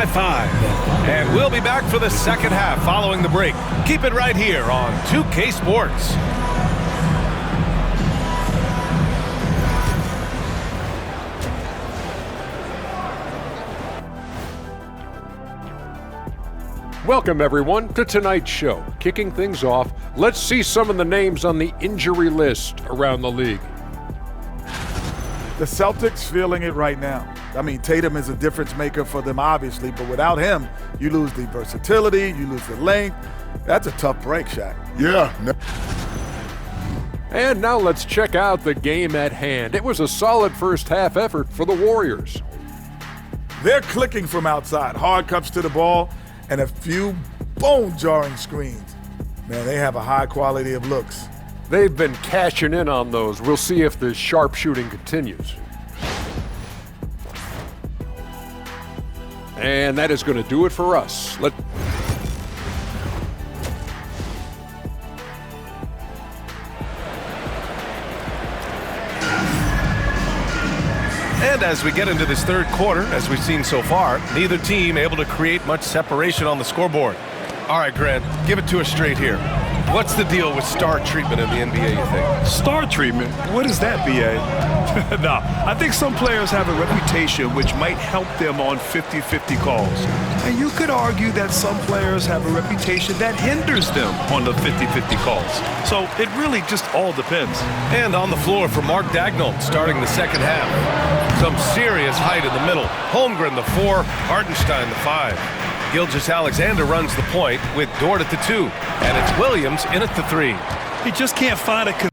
by 5. And we'll be back for the second half following the break. Keep it right here on 2K Sports. Welcome, everyone, to tonight's show. Kicking things off, let's see some of the names on the injury list around the league. The Celtics feeling it right now. I mean, Tatum is a difference maker for them, obviously, but without him, you lose the versatility, you lose the length. That's a tough break, Shaq. Yeah. And now let's check out the game at hand. It was a solid first half effort for the Warriors. They're clicking from outside. Hard cuts to the ball and a few bone-jarring screens. Man, they have a high quality of looks. They've been cashing in on those. We'll see if the sharp shooting continues. And that is going to do it for us. And as we get into this third quarter, as we've seen so far, neither team able to create much separation on the scoreboard. All right, Grant, give it to us straight here. What's the deal with star treatment in the NBA, you think? Star treatment? What is that, B.A.? No, I think some players have a reputation which might help them on 50-50 calls. And you could argue that some players have a reputation that hinders them on the 50-50 calls. So it really just all depends. And on the floor for Mark Daigneault starting the second half. Some serious height in the middle. Holmgren the 4, Hartenstein the 5. Gilgeous-Alexander runs the point with Dort at the 2, and it's Williams in at the 3. He just can't find a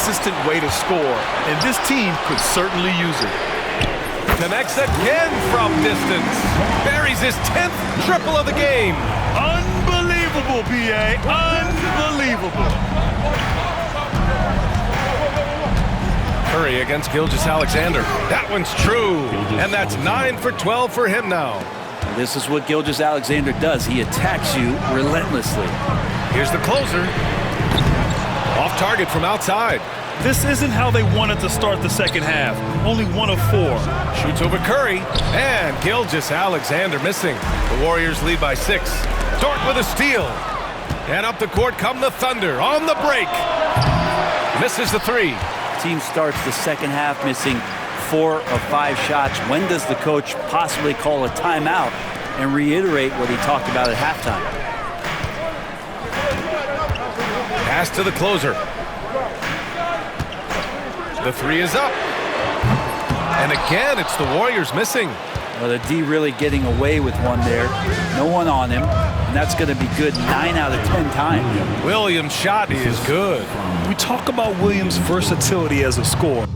consistent way to score, and this team could certainly use it. Connects again from distance. Buries his 10th triple of the game. Unbelievable, B.A. Unbelievable. Curry against Gilgeous-Alexander. That one's true. And that's 9 for 12 for him now. This is what Gilgeous-Alexander does. He attacks you relentlessly. Here's the closer. Off target from outside. This isn't how they wanted to start the second half. Only 1 of 4. Shoots over Curry. And Gilgeous-Alexander missing. The Warriors lead by 6. Dort with a steal. And up the court come the Thunder on the break. Misses the 3. Team starts the second half missing 4 of 5 shots. When does the coach possibly call a timeout and reiterate what he talked about at halftime? Pass to the closer. The 3 is up. And again, it's the Warriors missing. Well, the D really getting away with one there. No one on him. And that's going to be good 9 out of 10 times. Williams' shot is good. We talk about Williams' versatility as a scorer.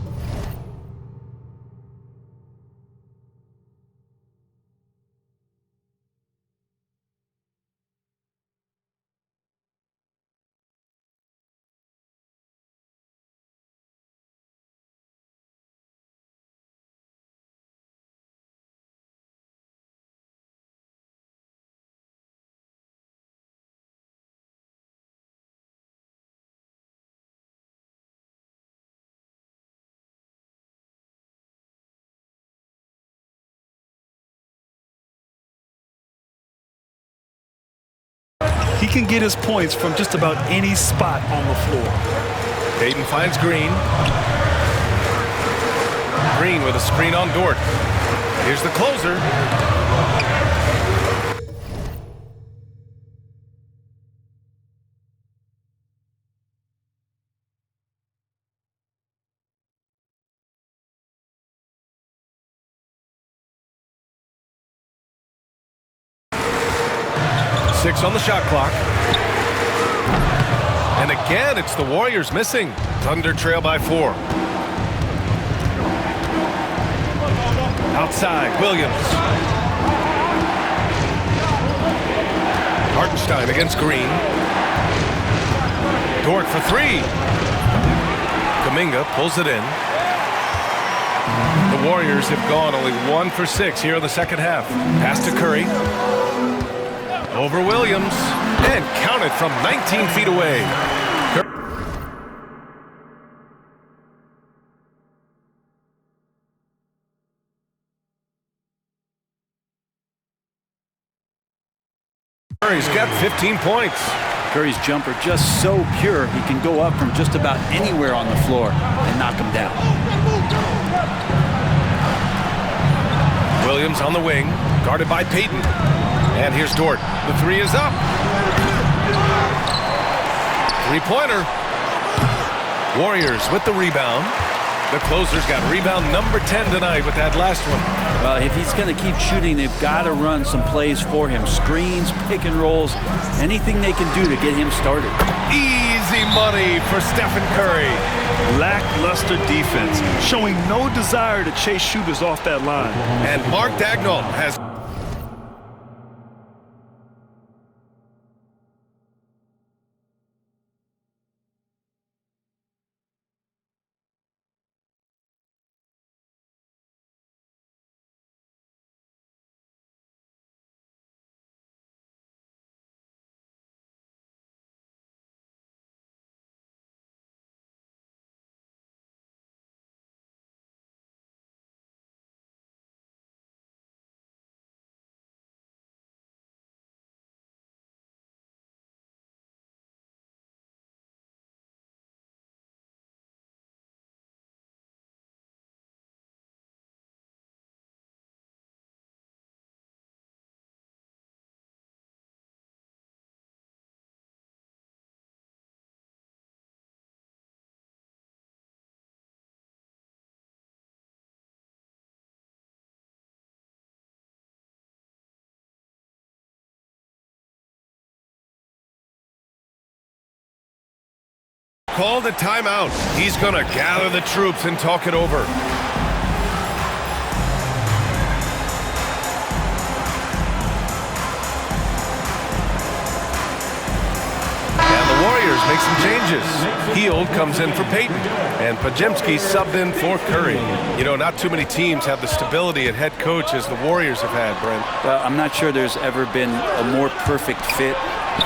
He can get his points from just about any spot on the floor. Payton finds Green. Green with a screen on Dort. Here's the closer. Six on the shot clock. And again, it's the Warriors missing. Thunder trail by 4. Outside, Williams. Hartenstein against Green. Dort for three. Kuminga pulls it in. The Warriors have gone only 1 for 6 here in the second half. Pass to Curry. Over Williams. And counted from 19 feet away. Curry's got 15 points. Curry's jumper just so pure, he can go up from just about anywhere on the floor and knock him down. Williams on the wing, guarded by Payton. And here's Dort. The three is up. Three-pointer. Warriors with the rebound. The closer's got rebound number 10 tonight with that last one. Well, if he's going to keep shooting, they've got to run some plays for him. Screens, pick and rolls, anything they can do to get him started. Easy money for Stephen Curry. Lackluster defense, showing no desire to chase shooters off that line. And Mark Daigneault has... called a timeout. He's going to gather the troops and talk it over. And the Warriors make some changes. Hield comes in for Payton, and Podziemski subbed in for Curry. You know, not too many teams have the stability at head coach as the Warriors have had, Brent. Well, I'm not sure there's ever been a more perfect fit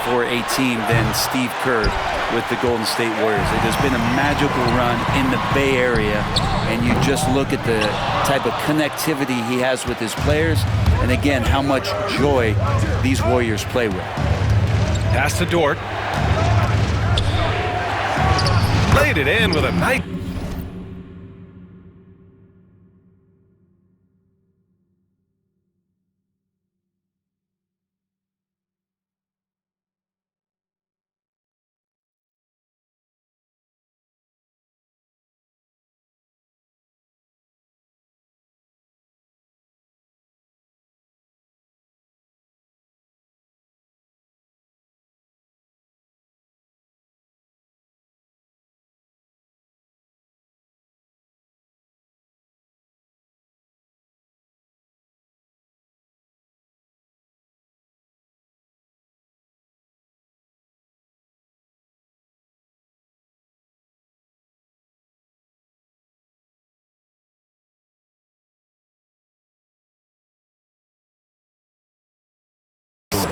for a team than Steve Kerr with the Golden State Warriors. It has been a magical run in the Bay Area, and you just look at the type of connectivity he has with his players, and again, how much joy these Warriors play with. Pass to Dort. Laid it in with a nice...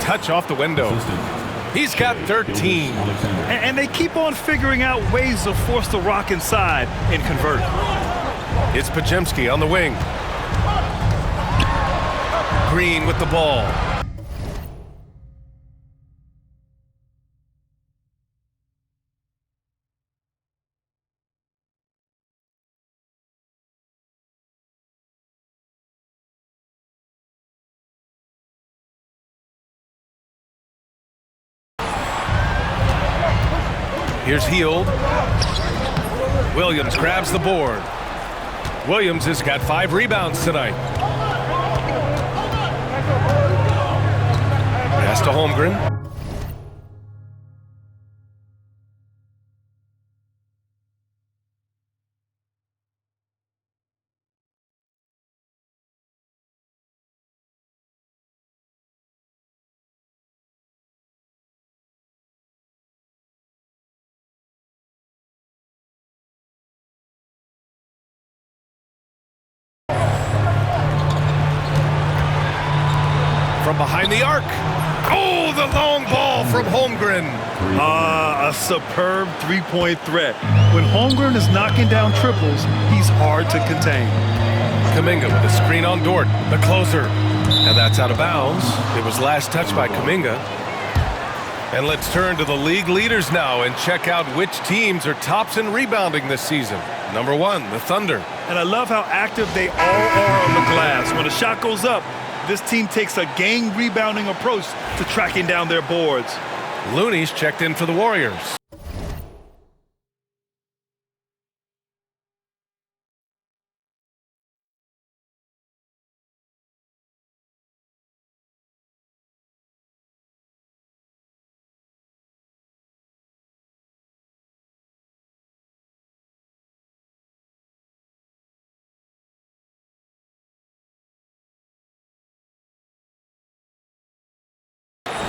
touch off the window. He's got 13. And they keep on figuring out ways to force the rock inside and convert. It's Podziemski on the wing. Green with the ball. Here's Hield. Williams grabs the board. Williams has got 5 rebounds tonight. Pass to Holmgren. From behind the arc. Oh, the long ball from Holmgren. A superb three-point threat. When Holmgren is knocking down triples, he's hard to contain. Kuminga with a screen on Dort, the closer. And that's out of bounds. It was last touched by Kuminga. And let's turn to the league leaders now and check out which teams are tops in rebounding this season. Number 1, the Thunder. And I love how active they all are on the glass. When a shot goes up, this team takes a game rebounding approach to tracking down their boards. Looney's checked in for the Warriors.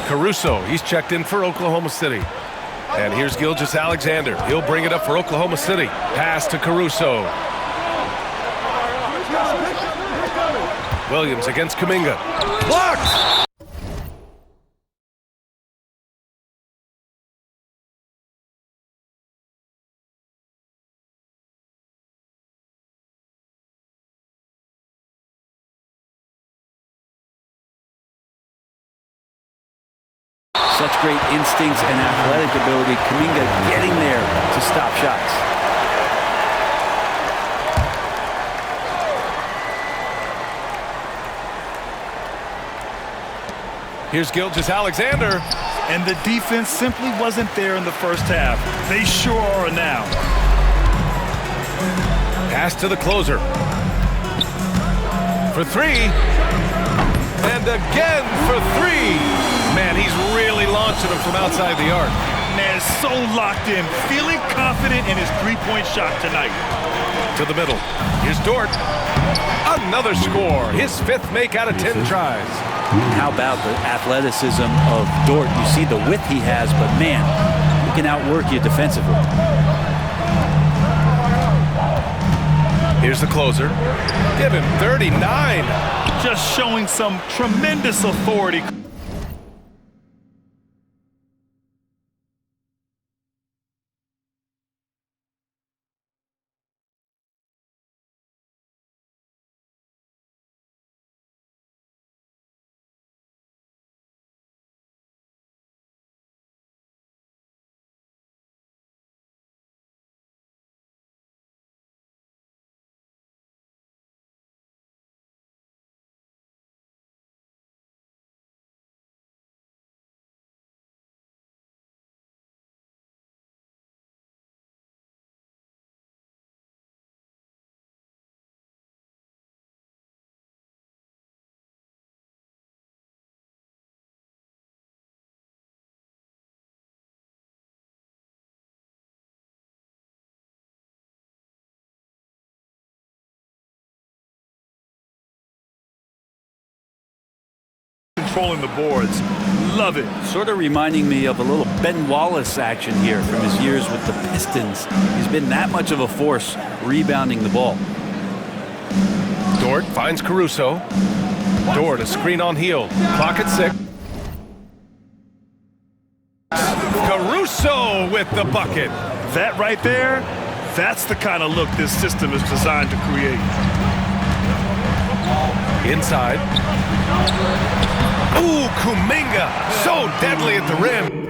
Caruso, he's checked in for Oklahoma City. And here's Gilgeous-Alexander. He'll bring it up for Oklahoma City. Pass to Caruso. Williams against Kuminga. Blocked! Such great instincts and athletic ability. Kuminga getting there to stop shots. Here's Gilgeous-Alexander. And the defense simply wasn't there in the first half. They sure are now. Pass to the closer. For 3. And again for 3. Man, he's really launching them from outside the arc. Man, so locked in, feeling confident in his three-point shot tonight. To the middle. Here's Dort. Another score. His 5th make out of 10 tries. How about the athleticism of Dort? You see the width he has, but man, he can outwork you defensively. Here's the closer. Give him 39. Just showing some tremendous authority. Controlling the boards. Love it. Sort of reminding me of a little Ben Wallace action here from his years with the Pistons. He's been that much of a force rebounding the ball. Dort finds Caruso. Dort, a screen on heel. Clock at 6. Caruso with the bucket. That right there, that's the kind of look this system is designed to create. Inside. Ooh, Kuminga, so deadly at the rim.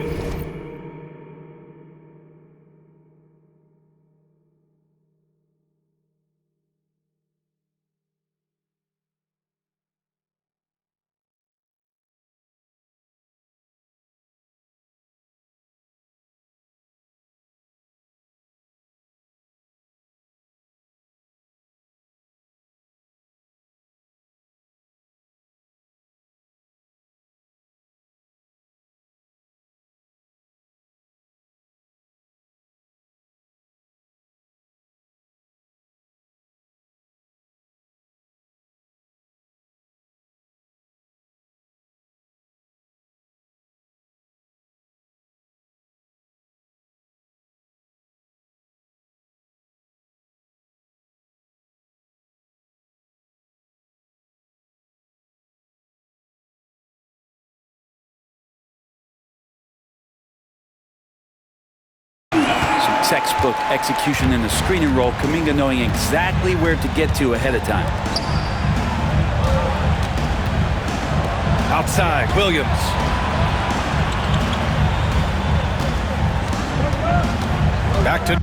textbook execution in the screen and roll, Kuminga knowing exactly where to get to ahead of time. Outside, Williams. Back to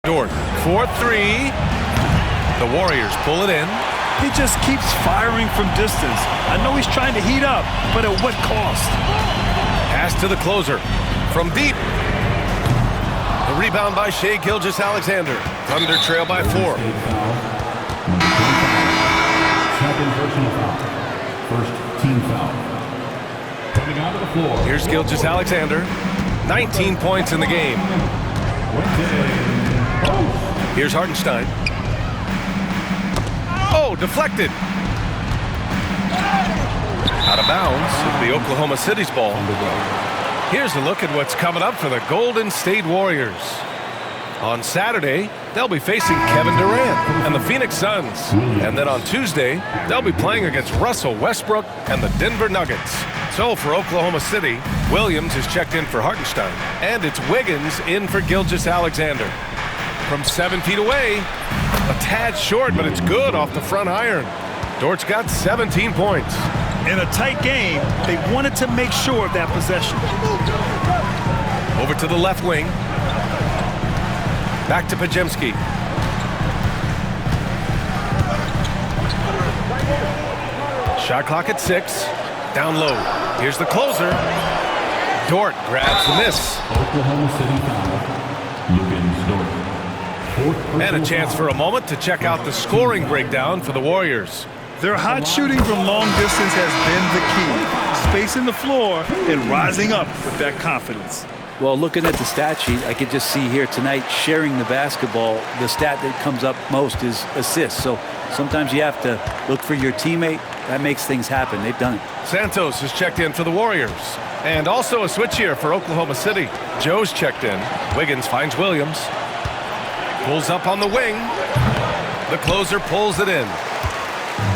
Dort. 4-3. The Warriors pull it in. He just keeps firing from distance. I know he's trying to heat up, but at what cost? Pass to the closer. From deep. The rebound by Shai Gilgeous-Alexander. Thunder trail by 4. Second personal foul. First team foul. Coming onto the floor. Here's Gilgeous-Alexander. 19 points in the game. Here's Hartenstein. Oh, deflected. Out of bounds. It'll be Oklahoma City's ball. Here's a look at what's coming up for the Golden State Warriors. On Saturday, they'll be facing Kevin Durant and the Phoenix Suns. And then on Tuesday, they'll be playing against Russell Westbrook and the Denver Nuggets. So for Oklahoma City, Williams is checked in for Hartenstein. And it's Wiggins in for Gilgeous-Alexander. From 7 feet away, a tad short, but it's good off the front iron. Dort's got 17 points. In a tight game, they wanted to make sure of that possession. Over to the left wing. Back to Pajemski. Shot clock at 6. Down low. Here's the closer. Dort grabs the miss. Oklahoma City foul. Wiggins, Dort. And a chance for a moment to check out the scoring breakdown for the Warriors. Their hot shooting from long distance has been the key. Spacing the floor and rising up with that confidence. Well, looking at the stat sheet, I could just see here tonight sharing the basketball. The stat that comes up most is assists. So sometimes you have to look for your teammate. That makes things happen. They've done it. Santos is checked in for the Warriors. And also a switch here for Oklahoma City. Joe's checked in. Wiggins finds Williams. Pulls up on the wing. The closer pulls it in.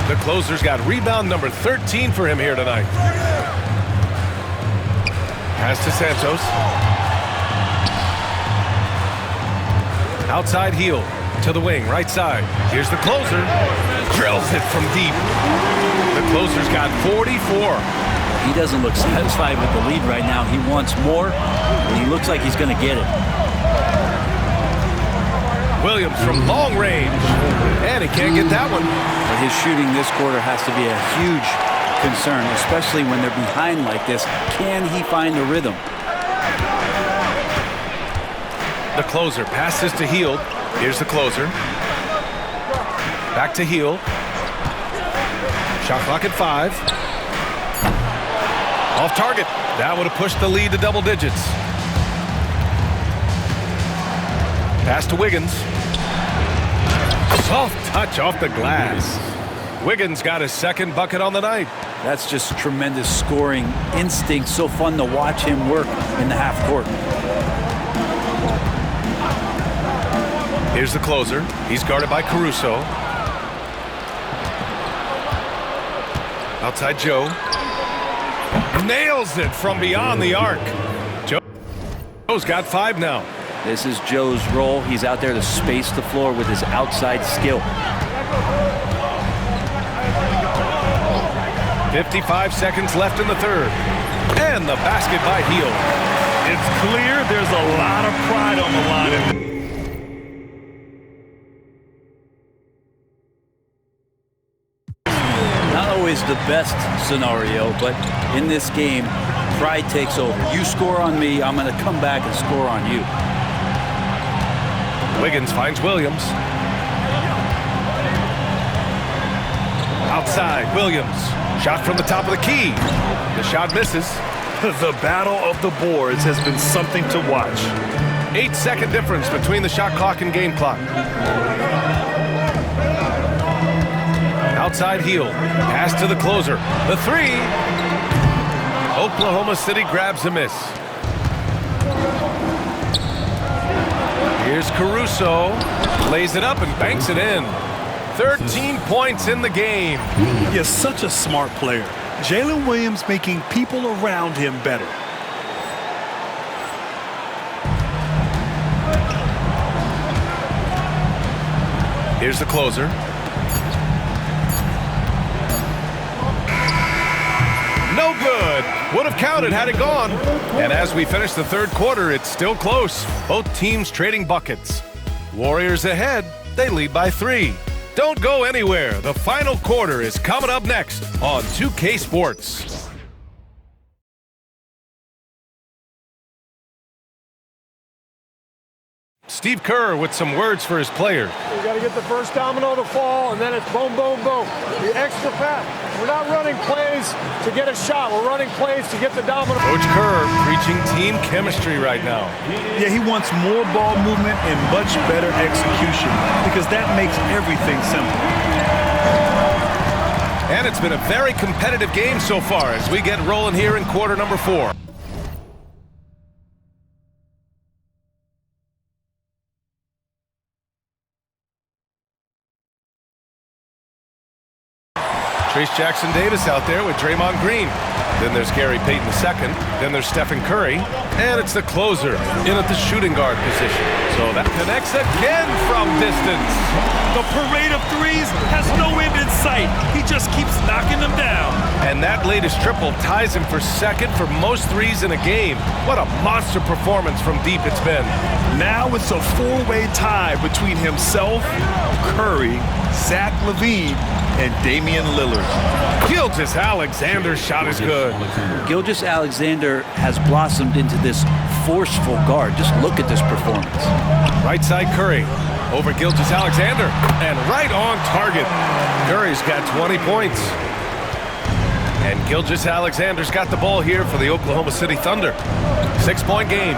The closer's got rebound number 13 for him here tonight. Pass to Santos. Outside heel to the wing, right side. Here's the closer. Drills it from deep. The closer's got 44. He doesn't look satisfied with the lead right now. He wants more, and he looks like he's going to get it. Williams from long range. And he can't get that one. But his shooting this quarter has to be a huge concern, especially when they're behind like this. Can he find the rhythm? The closer passes to Hield. Here's the closer. Back to Hield. Shot clock at 5. Off target. That would have pushed the lead to double digits. Pass to Wiggins. Soft touch off the glass. Wiggins got his second bucket on the night. That's just tremendous scoring instinct. So fun to watch him work in the half court. Here's the closer. He's guarded by Caruso. Outside Joe. Nails it from beyond the arc. Joe's got 5 now. This is Joe's role. He's out there to space the floor with his outside skill. 55 seconds left in the third. And the basket by Hield. It's clear there's a lot of pride on the line. Not always the best scenario, but in this game, pride takes over. You score on me, I'm going to come back and score on you. Wiggins finds Williams. Outside, Williams. Shot from the top of the key. The shot misses. The battle of the boards has been something to watch. 8-second difference between the shot clock and game clock. Outside heel. Pass to the closer. The three. Oklahoma City grabs a miss. Here's Caruso. Lays it up and banks it in. 13 points in the game. He is such a smart player. Jalen Williams making people around him better. Here's the closer. No good. Would have counted had it gone. And as we finish the third quarter, it's still close. Both teams trading buckets. Warriors ahead. They lead by 3. Don't go anywhere. The final quarter is coming up next on 2K Sports. Steve Kerr with some words for his players. We got to get the first domino to fall, and then it's boom, boom, boom. The extra pass. We're not running plays to get a shot. We're running plays to get the domino. Coach Kerr preaching team chemistry right now. Yeah, he wants more ball movement and much better execution because that makes everything simple. And it's been a very competitive game so far as we get rolling here in quarter number 4. Trace Jackson-Davis out there with Draymond Green. Then there's Gary Payton II. Then there's Stephen Curry. And it's the closer in at the shooting guard position. So that connects again from distance. The parade of threes has no end in sight. He just keeps knocking them down. And that latest triple ties him for second for most threes in a game. What a monster performance from deep it's been. Now it's a 4-way tie between himself, Curry, Zach LaVine, and Damian Lillard. Gilgeous-Alexander's shot is good. Gilgeous-Alexander has blossomed into this forceful guard. Just look at this performance. Right side Curry over Gilgeous-Alexander and right on target. Curry's got 20 points. And Gilgeous-Alexander's got the ball here for the Oklahoma City Thunder. 6-point game.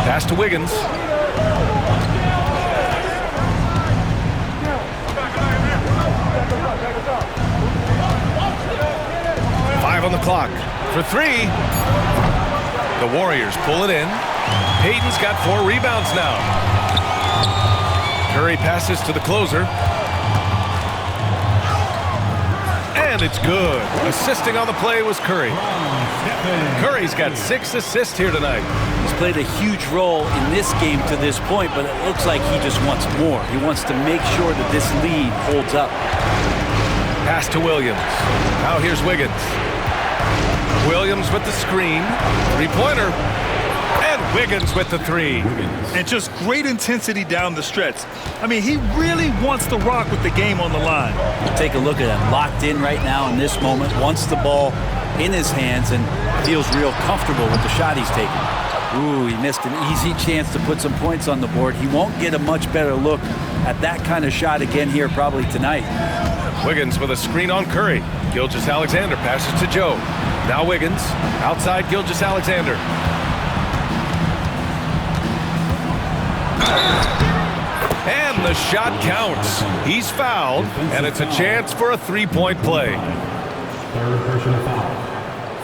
Pass to Wiggins. On the clock for 3. The Warriors pull it in. Payton's got 4 rebounds now. Curry passes to the closer. And it's good. Assisting on the play was Curry. Curry's got 6 assists here tonight. He's played a huge role in this game to this point, but it looks like he just wants more. He wants to make sure that this lead holds up. Pass to Williams. Now here's Wiggins. Williams with the screen, 3-pointer, and Wiggins with the 3. And just great intensity down the stretch. I mean, he really wants to rock with the game on the line. Take a look at him, locked in right now in this moment, wants the ball in his hands and feels real comfortable with the shot he's taking. Ooh, he missed an easy chance to put some points on the board. He won't get a much better look at that kind of shot again here probably tonight. Wiggins with a screen on Curry. Gilgeous-Alexander passes to Joe. Now Wiggins, outside Gilgeous-Alexander. And the shot counts. He's fouled, and it's a chance for a 3-point play. Third personal foul.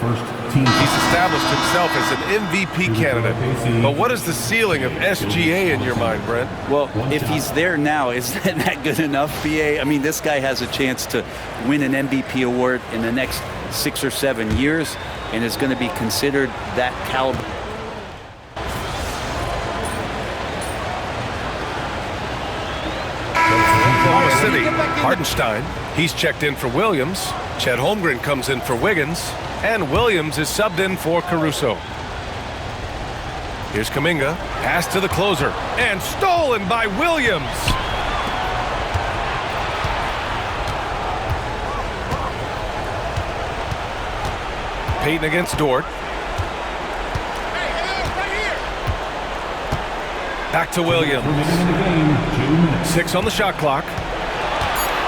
First team. He's established himself as an MVP candidate. But what is the ceiling of SGA in your mind, Brent? Well, if he's there now, is that good enough, BA? I mean, this guy has a chance to win an MVP award in the next 6 or 7 years and is going to be considered that caliber. Oklahoma City, Hartenstein. He's checked in for Williams. Chet Holmgren comes in for Wiggins. And Williams is subbed in for Caruso. Here's Kuminga. Pass to the closer. And stolen by Williams. Payton against Dort. Back to Williams. 6 on the shot clock.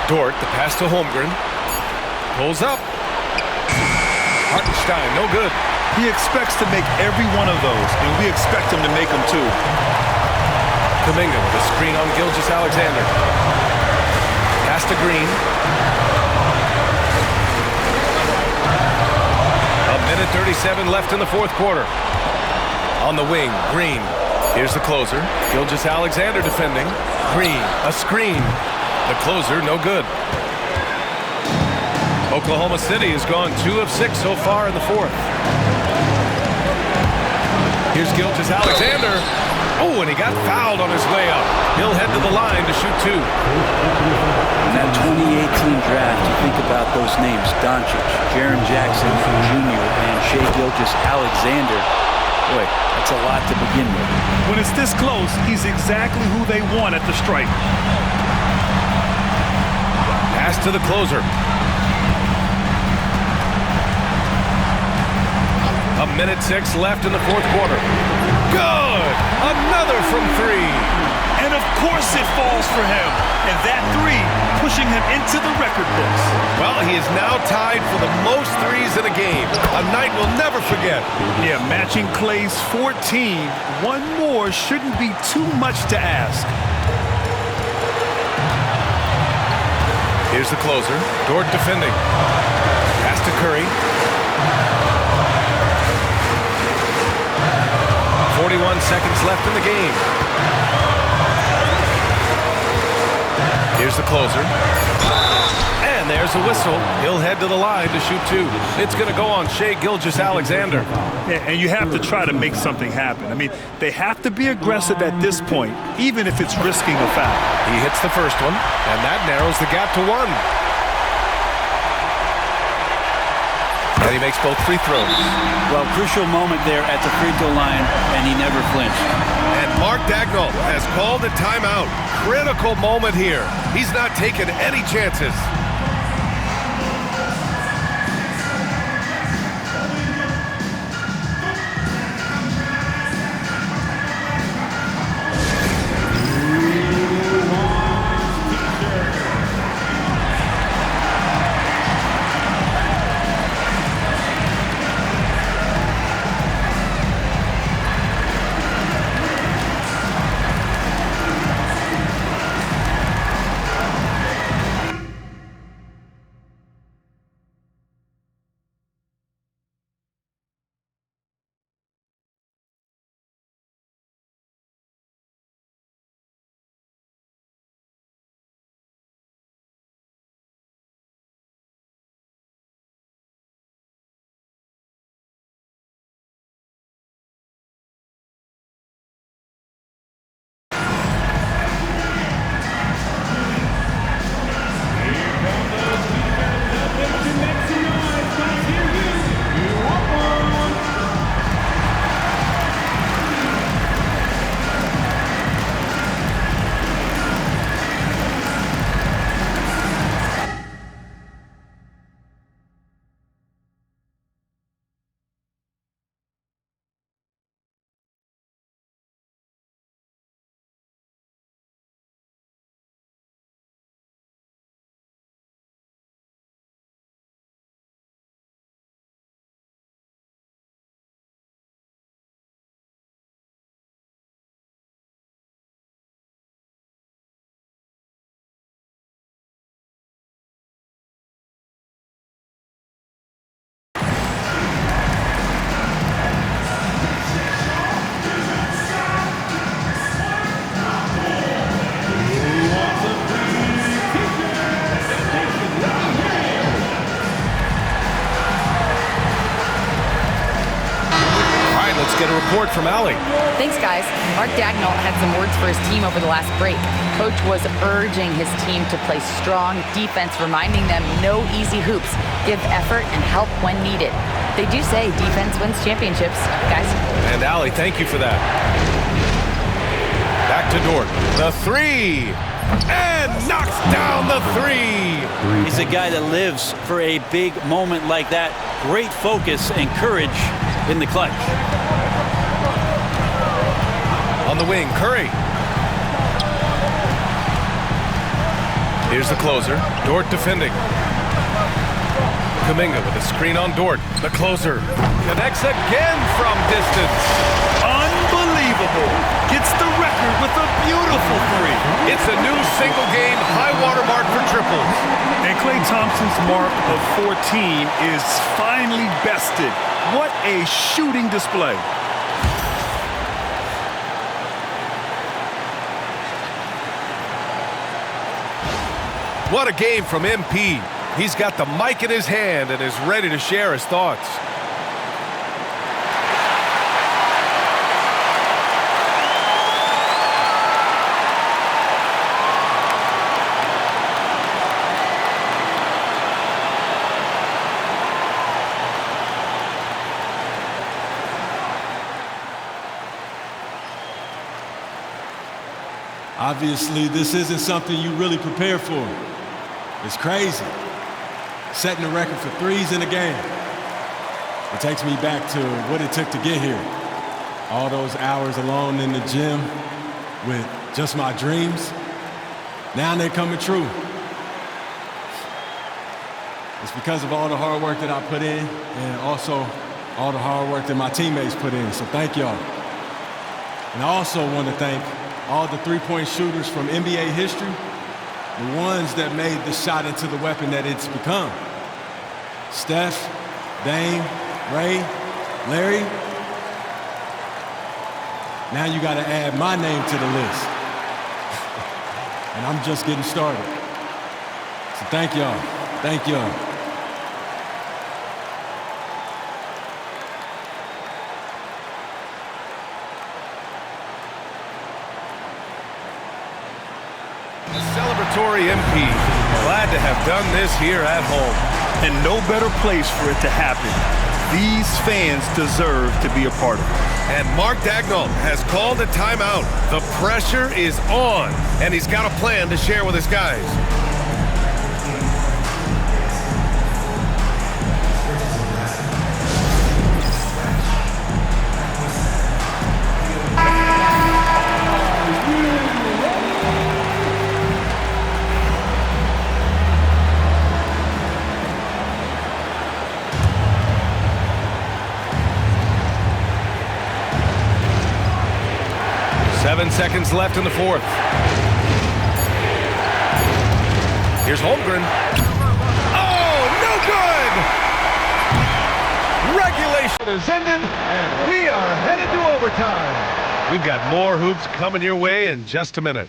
Dort, the pass to Holmgren. Pulls up. Hartenstein, no good. He expects to make every one of those, and we expect him to make them too. Kuminga with a screen on Gilgeous-Alexander. Pass to Green. A minute 37 left in the fourth quarter. On the wing, Green. Here's the closer. Gilgeous-Alexander defending. Green, a screen. The closer, no good. Oklahoma City has gone 2 of 6 so far in the fourth. Here's Gilgeous-Alexander. Oh, and he got fouled on his way up. He'll head to the line to shoot 2. In that 2018 draft, you think about those names, Doncic, Jaren Jackson Jr., and Shai Gilgeous-Alexander. Boy, that's a lot to begin with. When it's this close, he's exactly who they want at the stripe. Pass to the closer. A minute 6 left in the fourth quarter. Good! Another from 3. And of course it falls for him. And that 3 pushing him into the record books. Well, he is now tied for the most threes in a game. A night we'll never forget. Yeah, matching Clay's 14. One more shouldn't be too much to ask. Here's the closer. Dort defending. Pass to Curry. 41 seconds left in the game. Here's the closer. And there's a whistle. He'll head to the line to shoot 2. It's going to go on Shai Gilgeous-Alexander. Yeah, and you have to try to make something happen. I mean, they have to be aggressive at this point, even if it's risking a foul. He hits the first one, and that narrows the gap to 1. And he makes both free throws. Well, crucial moment there at the free throw line, and he never flinched. And Mark Daigneault has called a timeout. Critical moment here. He's not taking any chances. Get a report from Allie. Thanks, guys. Mark Daigneault had some words for his team over the last break. Coach was urging his team to play strong defense, reminding them no easy hoops, give effort and help when needed. They do say defense wins championships, guys. And Allie, thank you for that. Back to Dort. The 3. And knocks down the 3. He's a guy that lives for a big moment like that. Great focus and courage in the clutch. On the wing, Curry. Here's the closer. Dort defending. Kuminga with a screen on Dort. The closer connects again from distance. Unbelievable. Gets the record with a beautiful three. It's a new single-game high-water mark for triples. And Klay Thompson's mark of 14 is finally bested. What a shooting display. What a game from MP. He's got the mic in his hand and is ready to share his thoughts. Obviously, this isn't something you really prepare for. It's crazy. Setting the record for threes in a game. It takes me back to what it took to get here. All those hours alone in the gym with just my dreams. Now they're coming true. It's because of all the hard work that I put in and also all the hard work that my teammates put in. So thank y'all. And I also want to thank all the three-point shooters from NBA history, the ones that made the shot into the weapon that it's become. Steph, Dame, Ray, Larry. Now you got to add my name to the list. And I'm just getting started. So thank y'all. Thank y'all. Celebratory MP. Glad to have done this here at home. And no better place for it to happen. These fans deserve to be a part of it. And Mark Daigneault has called a timeout. The pressure is on, and he's got a plan to share with his guys. Seconds left in the fourth. Here's Holmgren. Oh, no good! Regulation is ended, and we are headed to overtime. We've got more hoops coming your way in just a minute.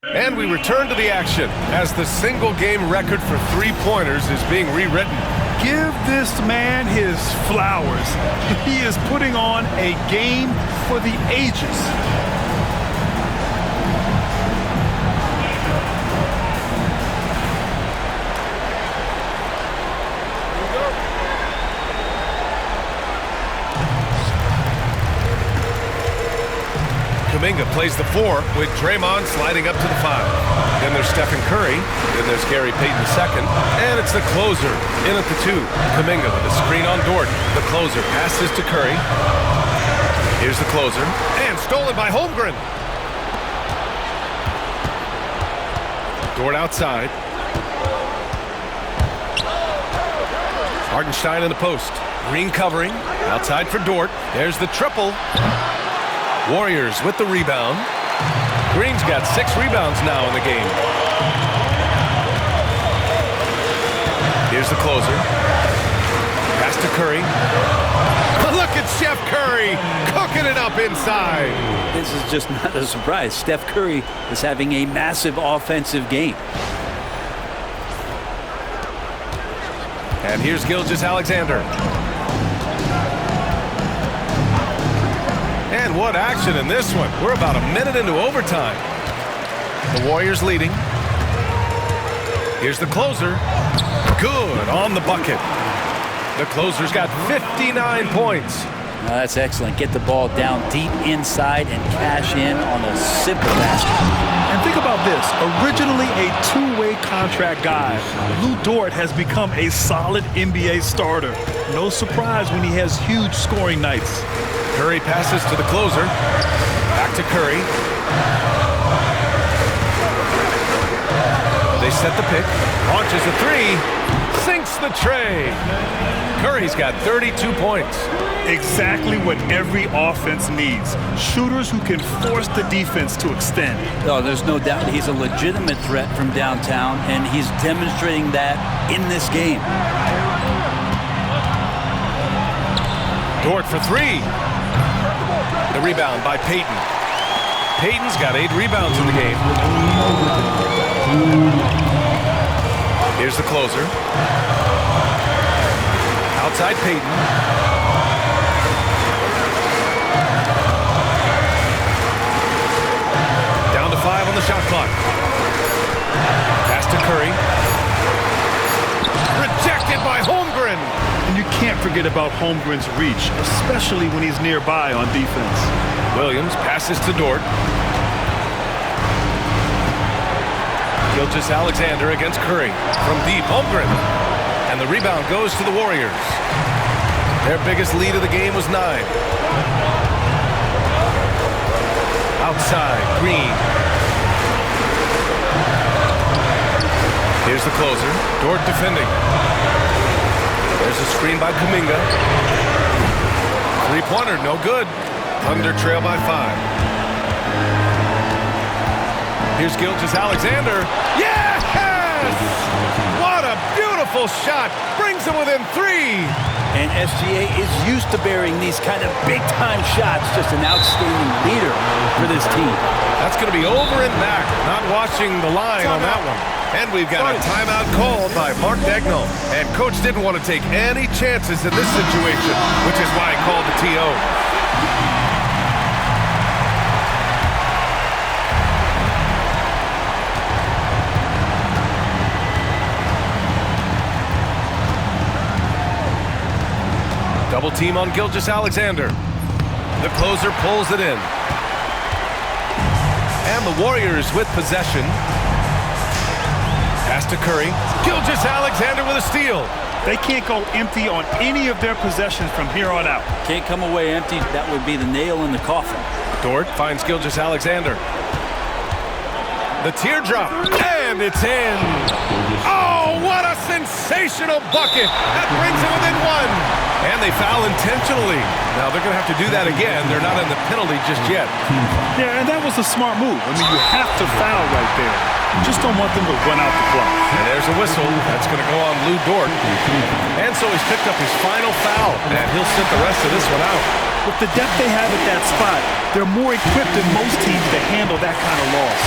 And we return to the action as the single-game record for three-pointers is being rewritten. Give this man his flowers. He is putting on a game for the ages. Kuminga plays the 4 with Draymond sliding up to the 5. Then there's Stephen Curry. Then there's Gary Payton II. And it's the closer in at the 2. Kuminga with a screen on Dort. The closer passes to Curry. Here's the closer. And stolen by Holmgren. Dort outside. Hartenstein in the post. Green covering. Outside for Dort. There's the triple. Warriors with the rebound. Green's got 6 rebounds now in the game. Here's the closer. Pass to Curry. Look at Steph Curry cooking it up inside. This is just not a surprise. Steph Curry is having a massive offensive game. And here's Gilgeous-Alexander. And what action in this one. We're about a minute into overtime. The Warriors leading. Here's the closer. Good on the bucket. The closer's got 59 points. That's excellent. Get the ball down deep inside and cash in on a simple basket. And think about this. Originally a two-way contract guy, Lou Dort has become a solid NBA starter. No surprise when he has huge scoring nights. Curry passes to the closer. Back to Curry. They set the pick. Launches a three. Sinks the tray. Curry's got 32 points. Exactly what every offense needs. Shooters who can force the defense to extend. Oh, there's no doubt he's a legitimate threat from downtown, and he's demonstrating that in this game. Dort for three. The rebound by Payton. Payton's got 8 rebounds in the game. Here's the closer. Outside Payton. Down to 5 on the shot clock. Pass to Curry. Rejected by Holmgren. And you can't forget about Holmgren's reach, especially when he's nearby on defense. Williams passes to Dort. Gilgeous-Alexander against Curry. From deep, Holmgren. And the rebound goes to the Warriors. Their biggest lead of the game was 9. Outside, Green. Here's the closer. Dort defending. There's a screen by Kuminga. Three-pointer, no good. Thunder trail by 5. Here's Gilgeous-Alexander. Yes! What a beautiful shot. Brings them within 3. And SGA is used to bearing these kind of big-time shots. Just an outstanding leader for this team. That's going to be over and back. Not watching the line on that one. And we've got a timeout called by Mark Daigneault. And Coach didn't want to take any chances in this situation, which is why he called the TO. Double team on Gilgeous-Alexander. The closer pulls it in. And the Warriors with possession. Pass to Curry. Gilgeous-Alexander with a steal. They can't go empty on any of their possessions from here on out. Can't come away empty. That would be the nail in the coffin. Dort finds Gilgeous-Alexander. The teardrop. And it's in. Oh, what a sensational bucket. That brings it within 1. And they foul intentionally. Now they're going to have to do that again. They're not in the penalty just yet. Yeah, and that was a smart move. I mean, you have to foul right there. You just don't want them to run out the clock. And there's a whistle. That's going to go on Lou Dort. And so he's picked up his final foul, and he'll sit the rest of this one out. With the depth they have at that spot, they're more equipped than most teams to handle that kind of loss.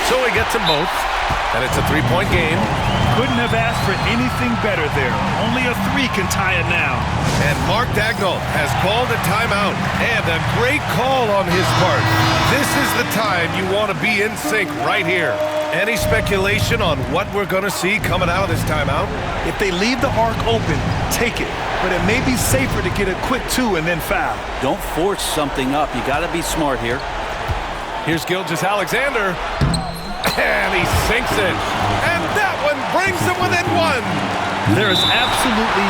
So he gets them both, and it's a 3-point game. Couldn't have asked for anything better there. Only a 3 can tie it now. And Mark Daigneault has called a timeout, and a great call on his part. This is the time you want to be in sync right here. Any speculation on what we're going to see coming out of this timeout? If they leave the arc open, take it. But it may be safer to get a quick 2 and then foul. Don't force something up. You got to be smart here. Here's Gilgeous-Alexander. And he sinks it. And that one brings him within 1. There is absolutely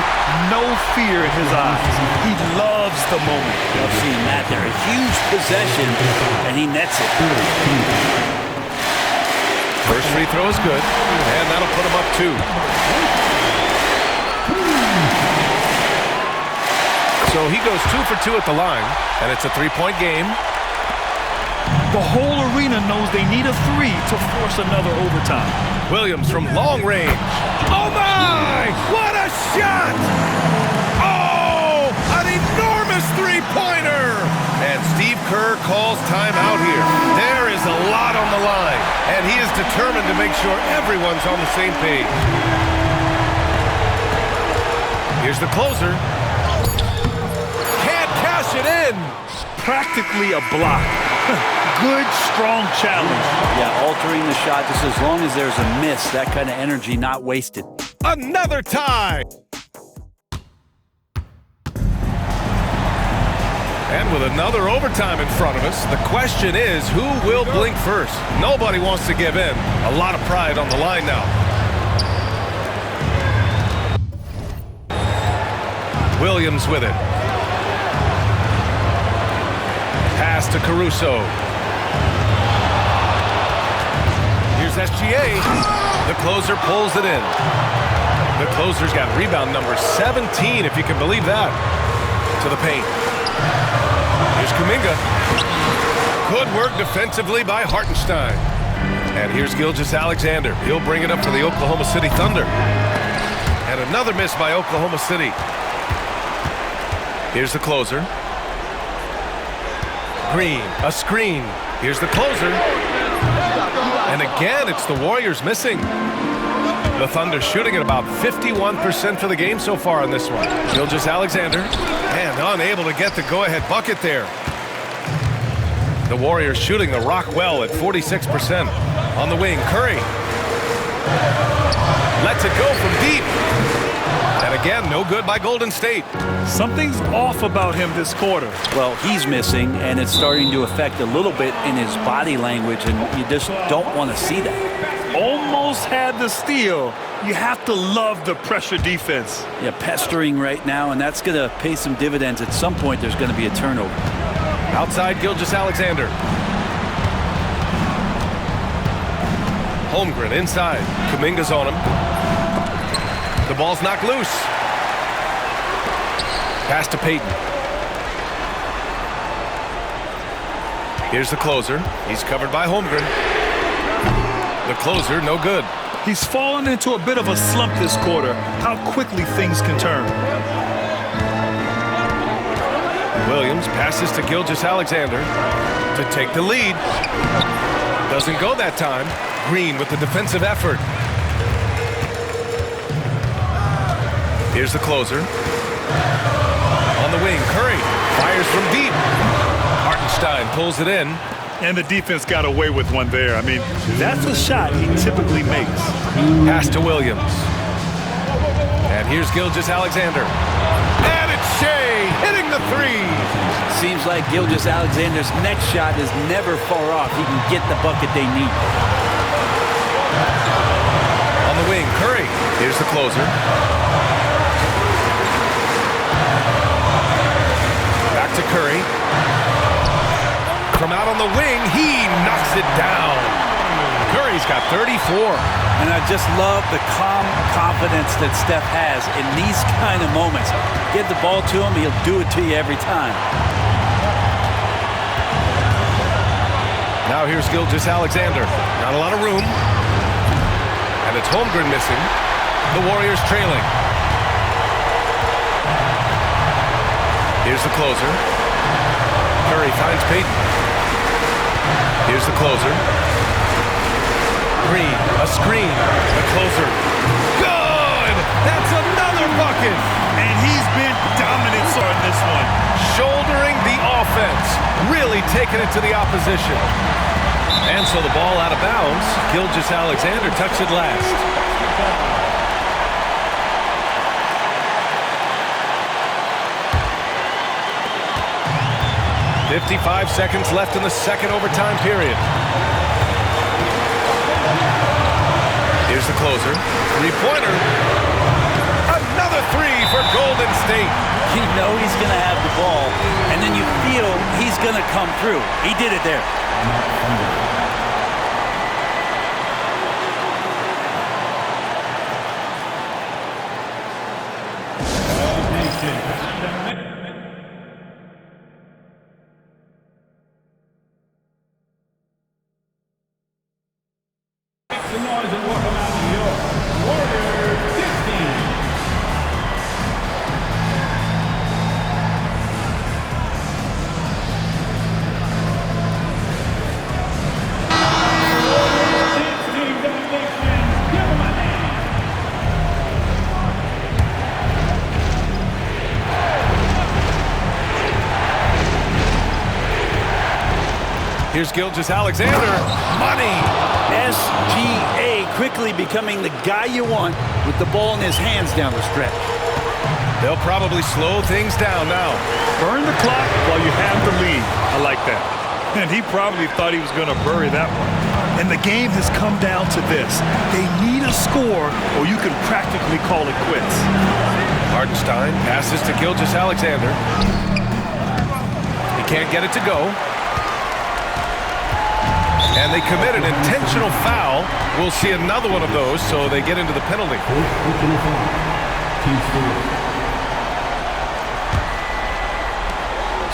no fear in his eyes. He loves the moment. I've seen that there. A huge possession, and he nets it. First free throw is good, and that'll put him up 2. So he goes 2 for 2 at the line, and it's a 3-point game. The whole arena knows they need a 3 to force another overtime. Williams from long range. Oh my! What a shot! Oh, an enormous three-pointer! And Steve Kerr calls timeout here. There is a lot on the line, and he is determined to make sure everyone's on the same page. Here's the closer. Can't cash it in. Practically a block. Good, strong challenge. Yeah, altering the shot just as long as there's a miss. That kind of energy not wasted. Another tie. another overtime in front of us, the question is, who will blink first? Nobody wants to give in. A lot of pride on the line now. Williams with it. Pass to Caruso. Here's SGA. The closer pulls it in. The closer's got rebound number 17, if you can believe that. To the paint. Here's Kuminga. Good work defensively by Hartenstein. And here's Gilgeous-Alexander. He'll bring it up for the Oklahoma City Thunder. And another miss by Oklahoma City. Here's the closer. Green, a screen. Here's the closer. And again, it's the Warriors missing. The Thunder shooting at about 51% for the game so far on this one. Gilgeous-Alexander, and unable to get the go-ahead bucket there. The Warriors shooting the rock well at 46%. On the wing, Curry. Lets it go from deep. And again, no good by Golden State. Something's off about him this quarter. Well, he's missing, and it's starting to affect a little bit in his body language, and you just don't want to see that. Almost had the steal. You have to love the pressure defense. Yeah, pestering right now, and that's going to pay some dividends. At some point, there's going to be a turnover. Outside, Gilgeous-Alexander. Holmgren inside. Kuminga's on him. The ball's knocked loose. Pass to Payton. Here's the closer. He's covered by Holmgren. The closer, no good. He's fallen into a bit of a slump this quarter. How quickly things can turn. Williams passes to Gilgeous-Alexander to take the lead. Doesn't go that time. Green with the defensive effort. Here's the closer. On the wing, Curry fires from deep. Hartenstein pulls it in. And the defense got away with one there. I mean, that's a shot he typically makes. Pass to Williams. And here's Gilgeous-Alexander. And it's Shea hitting the three. Seems like Gilgeous-Alexander's next shot is never far off. He can get the bucket they need. On the wing, Curry. Here's the closer. Back to Curry. From out on the wing, he knocks it down. Curry's got 34. And I just love the calm confidence that Steph has in these kind of moments. Get the ball to him, he'll do it to you every time. Now here's Gilgeous-Alexander. Not a lot of room. And it's Holmgren missing. The Warriors trailing. Here's the closer. Curry finds Payton. Here's the closer. Green, a screen. The closer. Good! That's another bucket! And he's been dominant in this one. Shouldering the offense. Really taking it to the opposition. And so the ball out of bounds. Gilgeous-Alexander tucks it last. 55 seconds left in the second overtime period. Here's the closer. Three-pointer. Another three for Golden State. You know he's going to have the ball, and then you feel he's going to come through. He did it there. Here's Gilgeous-Alexander. Money! SGA quickly becoming the guy you want with the ball in his hands down the stretch. They'll probably slow things down now. Burn the clock while you have the lead. I like that. And he probably thought he was going to bury that one. And the game has come down to this. They need a score or you can practically call it quits. Hartenstein passes to Gilgeous-Alexander. He can't get it to go. And they commit an intentional foul. We'll see another one of those, so they get into the penalty.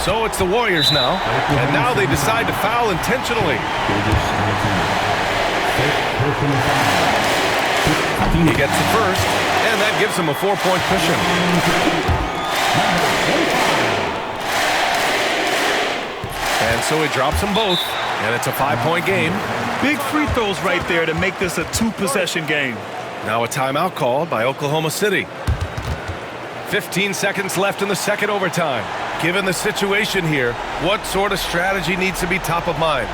So it's the Warriors now, and now they decide to foul intentionally. He gets the first, and that gives him a 4-point cushion. And so he drops them both, and it's a 5-point game. Big free throws right there to make this a 2-possession game. Now a timeout called by Oklahoma City. 15 seconds left in the second overtime. Given the situation here, what sort of strategy needs to be top of mind?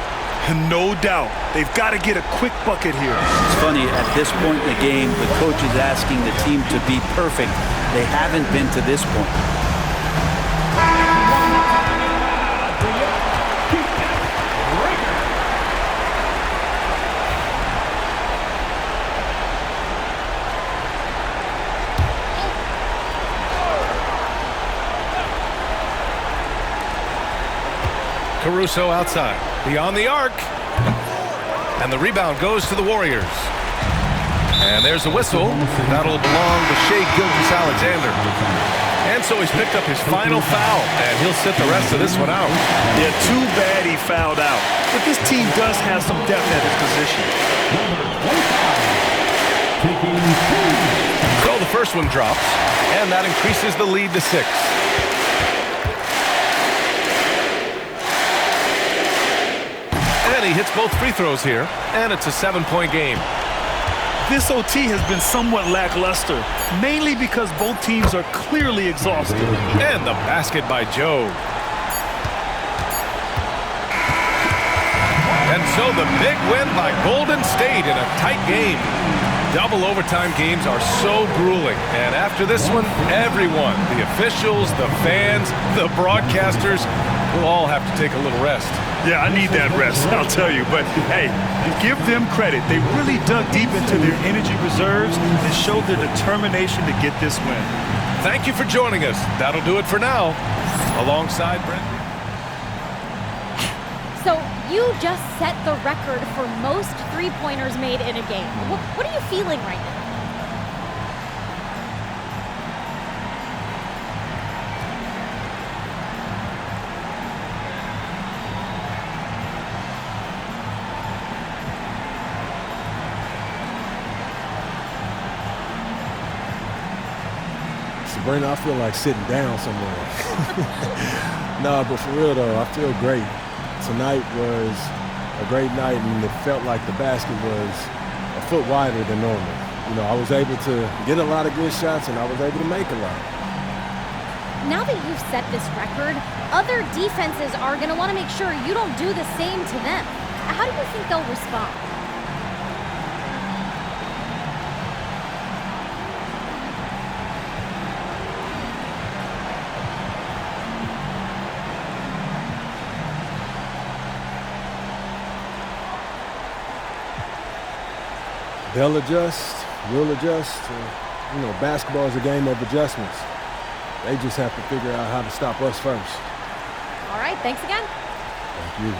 No doubt. They've got to get a quick bucket here. It's funny, at this point in the game, the coach is asking the team to be perfect. They haven't been to this point. Caruso outside, beyond the arc. And the rebound goes to the Warriors. And there's a whistle. That'll belong to Shai Gilgeous-Alexander. And so he's picked up his final foul, and he'll sit the rest of this one out. Yeah, too bad he fouled out. But this team does have some depth at his position. So the first one drops, and that increases the lead to 6. And he hits both free throws here, and it's a 7-point game. This OT has been somewhat lackluster, mainly because both teams are clearly exhausted. And the basket by Joe. And so the big win by Golden State in a tight game. Double overtime games are so grueling. And after this one, everyone, the officials, the fans, the broadcasters, will all have to take a little rest. Yeah, I need that rest, I'll tell you. But, hey, give them credit. They really dug deep into their energy reserves and showed their determination to get this win. Thank you for joining us. That'll do it for now. Alongside Brent. So you just set the record for most three-pointers made in a game. What are you feeling right now? Sabrina, I feel like sitting down somewhere. No, but for real though, I feel great. Tonight was a great night, and it felt like the basket was a foot wider than normal. You know, I was able to get a lot of good shots, and I was able to make a lot. Now that you've set this record, other defenses are going to want to make sure you don't do the same to them. How do you think they'll respond? They'll adjust, we'll adjust. You know, basketball is a game of adjustments. They just have to figure out how to stop us first. All right, thanks again. Thank you.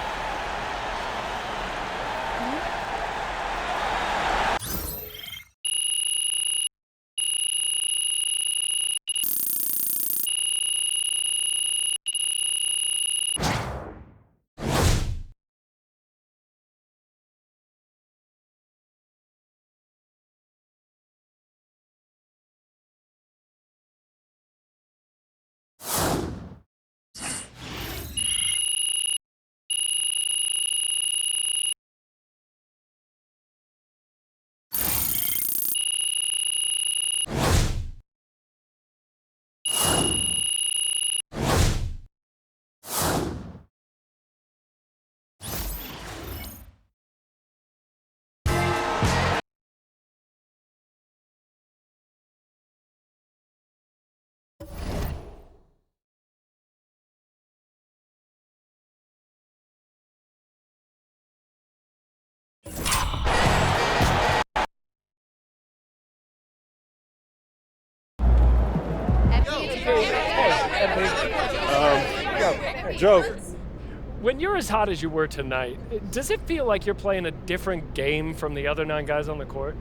joke. When you're as hot as you were tonight, does it feel like you're playing a different game from the other 9 guys on the court?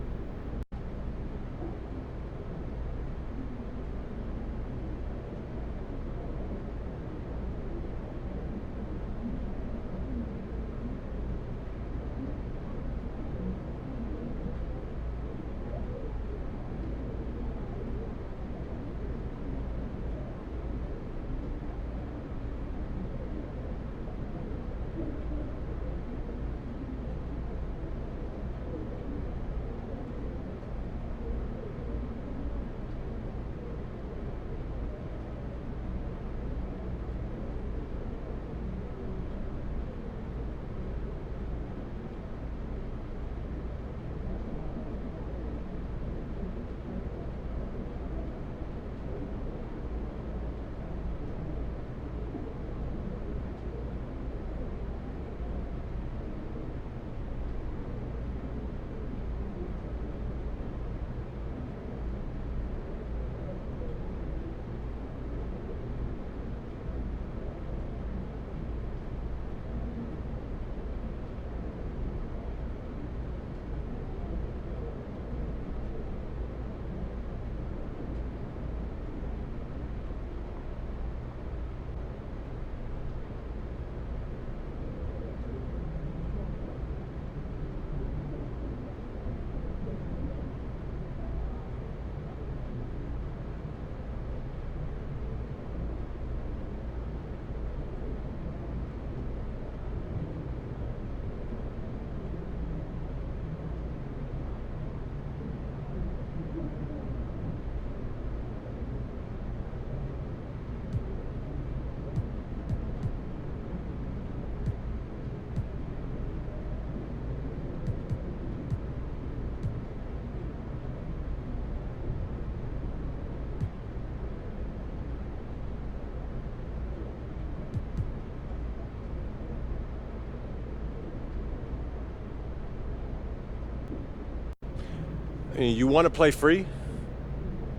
You want to play free,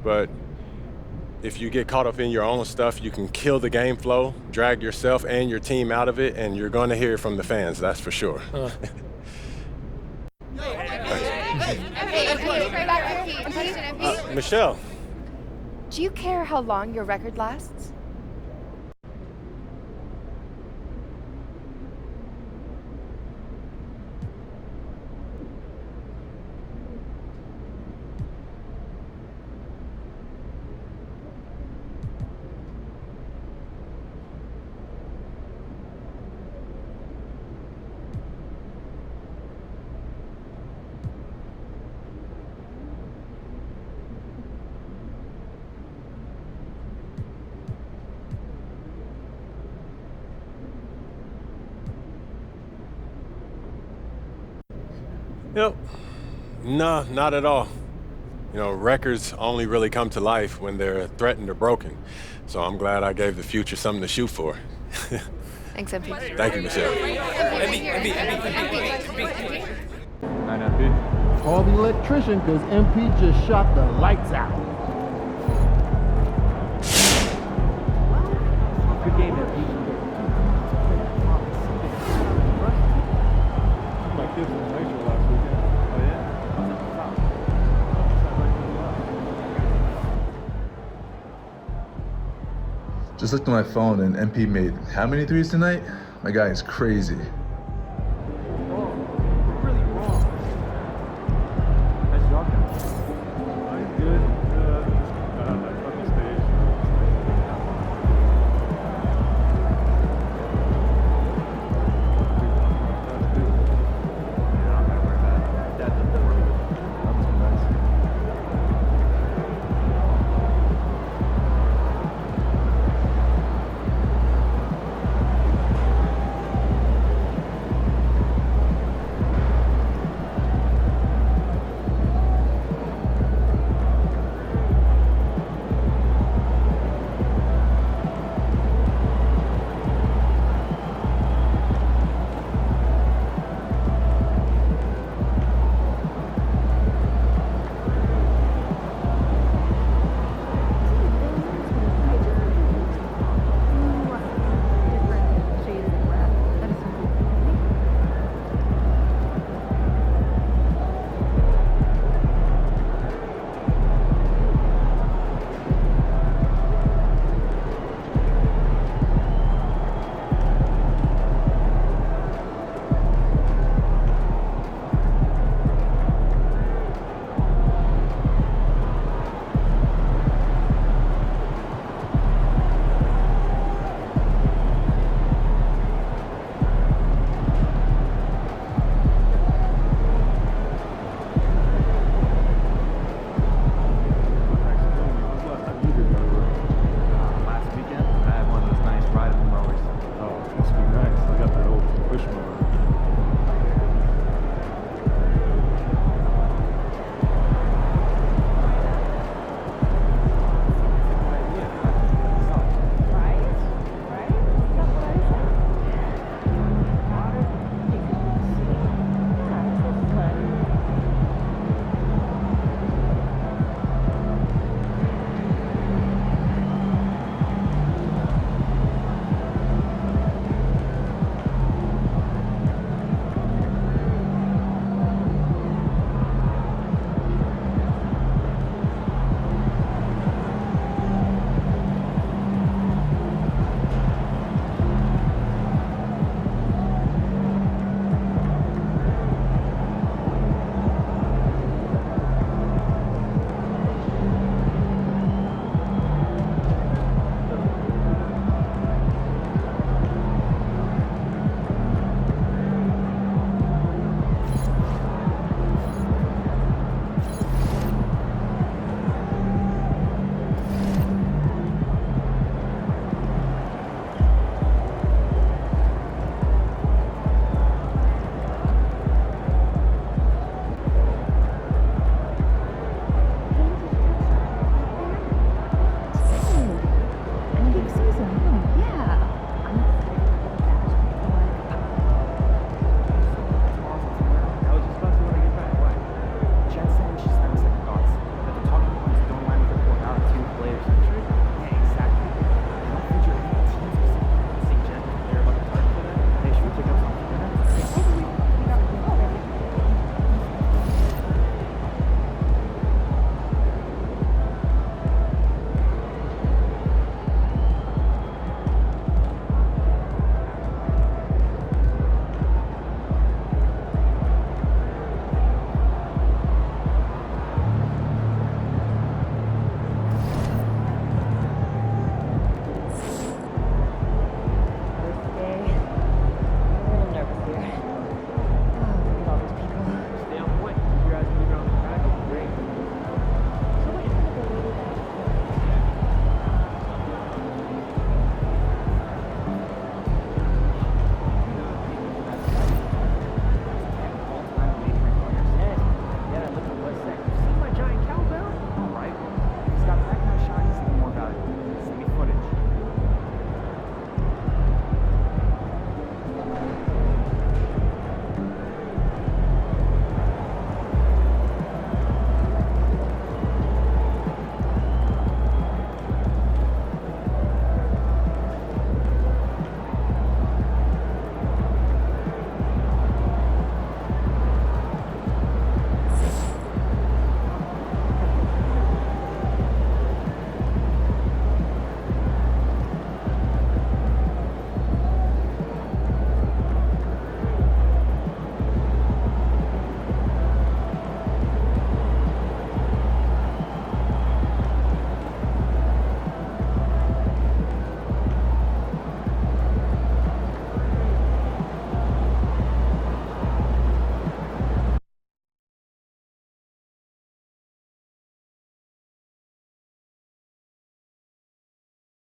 but if you get caught up in your own stuff, you can kill the game flow, drag yourself and your team out of it, and you're going to hear it from the fans, that's for sure. Michelle. Do you care how long your record lasts? Yep. No, not at all. You know, records only really come to life when they're threatened or broken. So I'm glad I gave the future something to shoot for. Thanks, MP. Thank you, Michelle. Call the electrician because MP just shot the lights out. Good game, MP. My kids were nice last weekend. Oh, yeah? Just looked at my phone and MP made how many threes tonight? My guy is crazy.